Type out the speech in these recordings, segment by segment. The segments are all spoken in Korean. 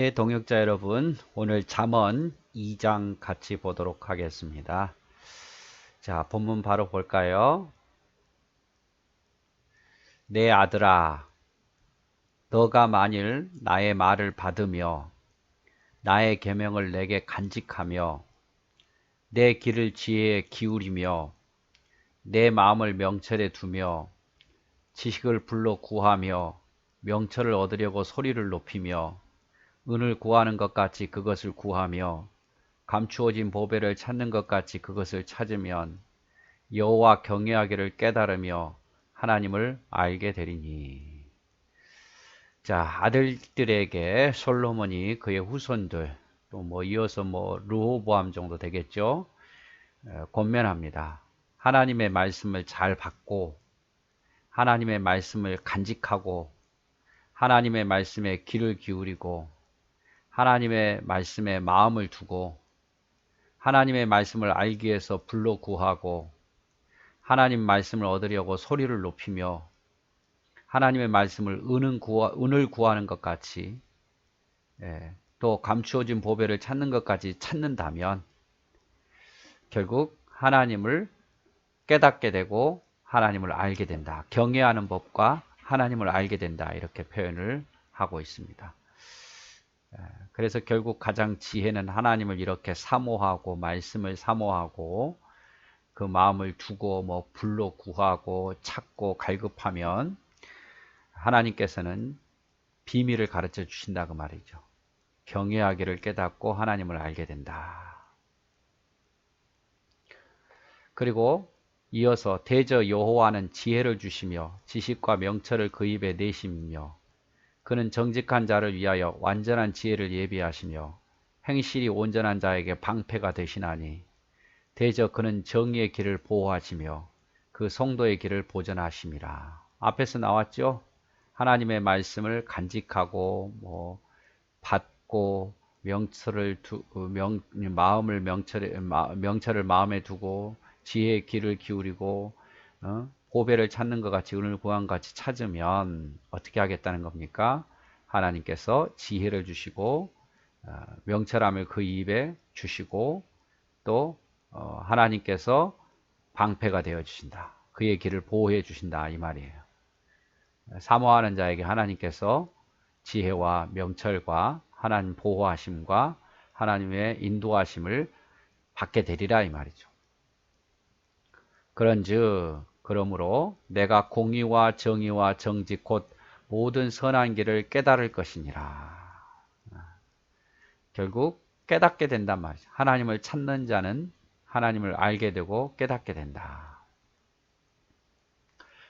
네, 동역자 여러분, 오늘 잠언 2장 같이 보도록 하겠습니다. 자, 본문 바로 볼까요? 내 아들아, 너가 만일 나의 말을 받으며 나의 계명을 내게 간직하며 내 길을 지혜에 기울이며 내 마음을 명철에 두며 지식을 불러 구하며 명철을 얻으려고 소리를 높이며 은을 구하는 것 같이 그것을 구하며 감추어진 보배를 찾는 것 같이 그것을 찾으면 여호와 경외하기를 깨달으며 하나님을 알게 되리니. 자, 아들들에게 솔로몬이 그의 후손들 또 이어서 르호보암 정도 되겠죠. 권면합니다. 하나님의 말씀을 잘 받고 하나님의 말씀을 간직하고 하나님의 말씀에 귀를 기울이고 하나님의 말씀에 마음을 두고 하나님의 말씀을 알기 위해서 불러 구하고 하나님 말씀을 얻으려고 소리를 높이며 하나님의 말씀을 은을 구하는 것 같이 또 감추어진 보배를 찾는 것까지 찾는다면 결국 하나님을 깨닫게 되고 하나님을 알게 된다. 경외하는 법과 하나님을 알게 된다. 이렇게 표현을 하고 있습니다. 그래서 결국 가장 지혜는 하나님을 이렇게 사모하고 말씀을 사모하고 그 마음을 두고 불러 구하고 찾고 갈급하면 하나님께서는 비밀을 가르쳐 주신다 그 말이죠. 경외하기를 깨닫고 하나님을 알게 된다. 그리고 이어서 대저 여호와는 지혜를 주시며 지식과 명철을 그 입에 내시며 그는 정직한 자를 위하여 완전한 지혜를 예비하시며 행실이 온전한 자에게 방패가 되시나니 대저 그는 정의의 길을 보호하시며 그 성도의 길을 보전하심이라. 앞에서 나왔죠? 하나님의 말씀을 간직하고 받고 명철을 마음에 두고 지혜의 길을 기울이고 보배를 찾는 것 같이 은을 구한 것 같이 찾으면 어떻게 하겠다는 겁니까? 하나님께서 지혜를 주시고 명철함을 그 입에 주시고 또 하나님께서 방패가 되어 주신다. 그의 길을 보호해 주신다 이 말이에요. 사모하는 자에게 하나님께서 지혜와 명철과 하나님 보호하심과 하나님의 인도하심을 받게 되리라 이 말이죠. 그러므로 내가 공의와 정의와 정직 곧 모든 선한 길을 깨달을 것이니라. 결국 깨닫게 된단 말이죠. 하나님을 찾는 자는 하나님을 알게 되고 깨닫게 된다.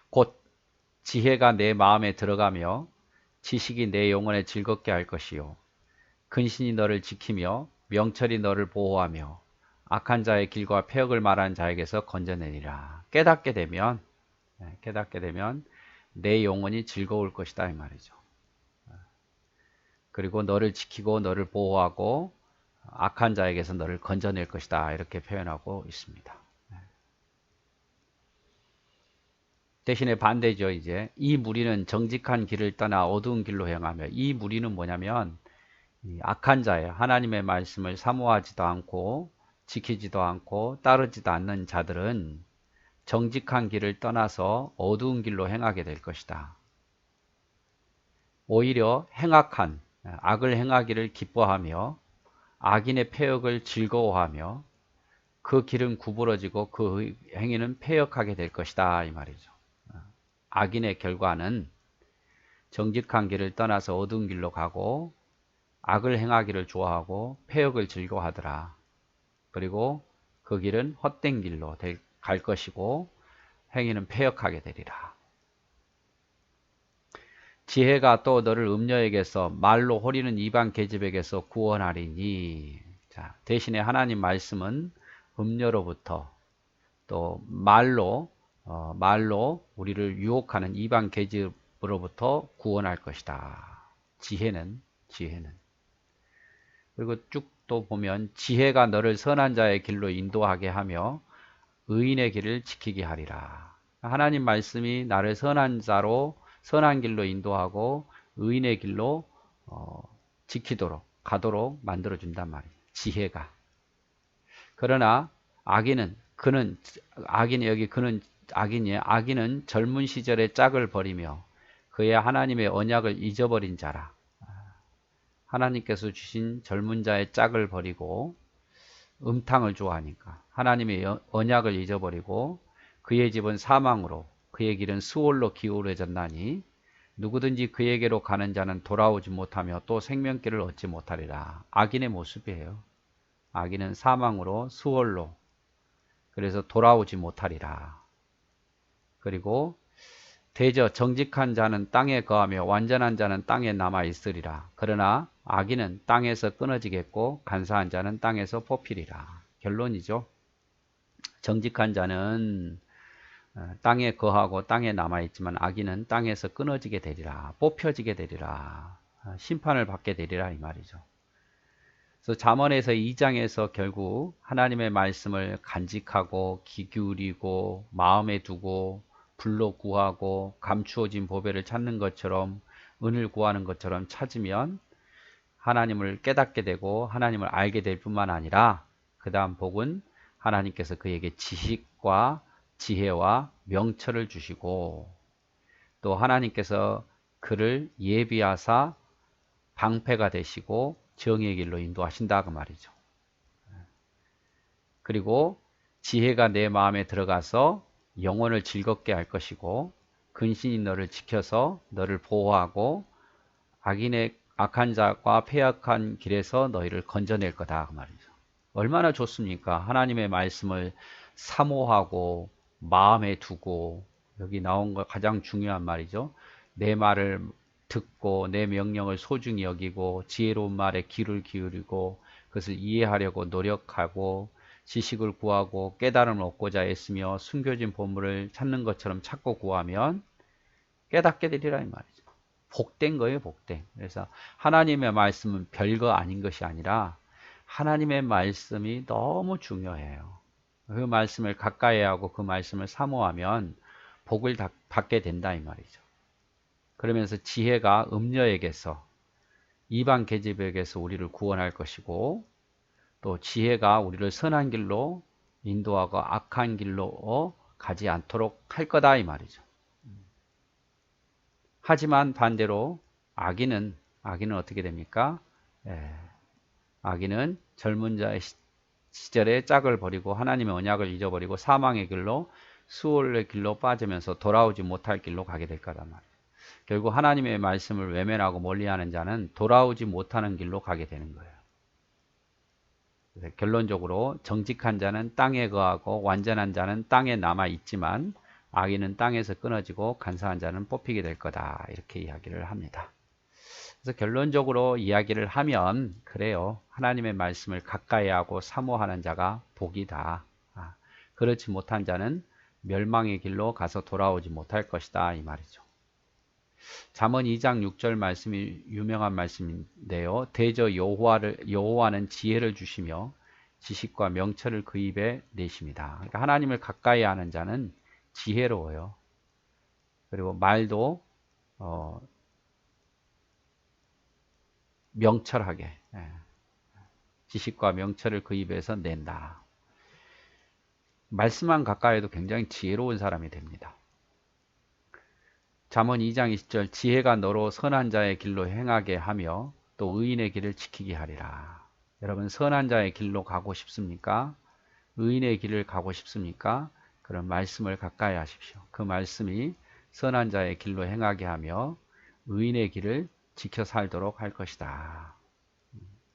곧 지혜가 내 마음에 들어가며 지식이 내 영혼에 즐겁게 할 것이요 근신이 너를 지키며 명철이 너를 보호하며 악한 자의 길과 폐역을 말하는 자에게서 건져내리라. 깨닫게 되면 내 영혼이 즐거울 것이다 이 말이죠. 그리고 너를 지키고 너를 보호하고 악한 자에게서 너를 건져낼 것이다 이렇게 표현하고 있습니다. 대신에 반대죠. 이제 이 무리는 정직한 길을 떠나 어두운 길로 행하며, 이 무리는 뭐냐면 악한 자예요. 하나님의 말씀을 사모하지도 않고 지키지도 않고 따르지도 않는 자들은 정직한 길을 떠나서 어두운 길로 행하게 될 것이다. 오히려 악을 행하기를 기뻐하며 악인의 패역을 즐거워하며 그 길은 구부러지고 그 행위는 패역하게 될 것이다 이 말이죠. 악인의 결과는 정직한 길을 떠나서 어두운 길로 가고 악을 행하기를 좋아하고 패역을 즐거워하더라. 그리고 그 길은 헛된 길로 갈 것이고 행위는 패역하게 되리라. 지혜가 또 너를 음녀에게서 말로 호리는 이방 계집에게서 구원하리니. 자, 대신에 하나님 말씀은 음녀로부터 또 말로 우리를 유혹하는 이방 계집으로부터 구원할 것이다. 지혜는 그리고 쭉 또 보면 지혜가 너를 선한 자의 길로 인도하게 하며 의인의 길을 지키게 하리라. 하나님 말씀이 나를 선한 길로 인도하고 의인의 길로 지키도록 가도록 만들어 준단 말이에요. 지혜가. 그러나 악인은 악인이에요. 악인은 젊은 시절의 짝을 버리며 그의 하나님의 언약을 잊어버린 자라. 하나님께서 주신 젊은 자의 짝을 버리고 음탕을 좋아하니까 하나님의 언약을 잊어버리고 그의 집은 사망으로 그의 길은 수월로 기울어졌나니 누구든지 그에게로 가는 자는 돌아오지 못하며 또 생명길을 얻지 못하리라. 악인의 모습이에요. 악인은 사망으로 수월로, 그래서 돌아오지 못하리라. 그리고 대저 정직한 자는 땅에 거하며 완전한 자는 땅에 남아 있으리라. 그러나 악인은 땅에서 끊어지겠고 간사한 자는 땅에서 뽑히리라. 결론이죠. 정직한 자는 땅에 거하고 땅에 남아 있지만 악인은 땅에서 끊어지게 되리라. 뽑혀지게 되리라. 심판을 받게 되리라 이 말이죠. 그래서 잠언에서 2장에서 결국 하나님의 말씀을 간직하고 귀 기울이고 마음에 두고 불러 구하고 감추어진 보배를 찾는 것처럼 은을 구하는 것처럼 찾으면 하나님을 깨닫게 되고 하나님을 알게 될 뿐만 아니라 그 다음 복은 하나님께서 그에게 지식과 지혜와 명철을 주시고 또 하나님께서 그를 예비하사 방패가 되시고 정의의 길로 인도하신다 그 말이죠. 그리고 지혜가 내 마음에 들어가서 영혼을 즐겁게 할 것이고 근신이 너를 지켜서 너를 보호하고 악한 자와 패악한 길에서 너희를 건져낼 거다 그 말이죠. 얼마나 좋습니까? 하나님의 말씀을 사모하고 마음에 두고, 여기 나온 거 가장 중요한 말이죠. 내 말을 듣고 내 명령을 소중히 여기고 지혜로운 말에 귀를 기울이고 그것을 이해하려고 노력하고 지식을 구하고 깨달음을 얻고자 애쓰며 숨겨진 보물을 찾는 것처럼 찾고 구하면 깨닫게 되리라 이 말이죠. 복된 거예요, 복된. 그래서 하나님의 말씀은 별거 아닌 것이 아니라 하나님의 말씀이 너무 중요해요. 그 말씀을 가까이 하고 그 말씀을 사모하면 복을 받게 된다 이 말이죠. 그러면서 지혜가 음녀에게서, 이방 계집에게서 우리를 구원할 것이고 또 지혜가 우리를 선한 길로 인도하고 악한 길로 가지 않도록 할 거다 이 말이죠. 하지만 반대로 악인은 어떻게 됩니까? 악인은 젊은 자의 시절에 짝을 버리고 하나님의 언약을 잊어버리고 사망의 길로 수월의 길로 빠지면서 돌아오지 못할 길로 가게 될 거란 말이에요. 결국 하나님의 말씀을 외면하고 멀리하는 자는 돌아오지 못하는 길로 가게 되는 거예요. 그래서 결론적으로 정직한 자는 땅에 거하고 완전한 자는 땅에 남아 있지만 악인은 땅에서 끊어지고 간사한 자는 뽑히게 될 거다, 이렇게 이야기를 합니다. 그래서 결론적으로 이야기를 하면 그래요. 하나님의 말씀을 가까이 하고 사모하는 자가 복이다. 그렇지 못한 자는 멸망의 길로 가서 돌아오지 못할 것이다 이 말이죠. 잠언 2장 6절 말씀이 유명한 말씀인데요. 대저 여호와는 지혜를 주시며 지식과 명철을 그 입에 내십니다. 그러니까 하나님을 가까이 하는 자는 지혜로워요. 그리고 말도 명철하게, 지식과 명철을 그 입에서 낸다. 말씀만 가까이 해도 굉장히 지혜로운 사람이 됩니다. 잠언 2장 20절 지혜가 너로 선한 자의 길로 행하게 하며 또 의인의 길을 지키게 하리라. 여러분 선한 자의 길로 가고 싶습니까? 의인의 길을 가고 싶습니까? 그런 말씀을 가까이 하십시오. 그 말씀이 선한 자의 길로 행하게 하며 의인의 길을 지켜 살도록 할 것이다.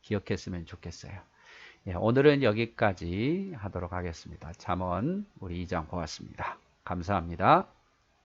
기억했으면 좋겠어요. 오늘은 여기까지 하도록 하겠습니다. 잠언 우리 2장 보았습니다. 감사합니다.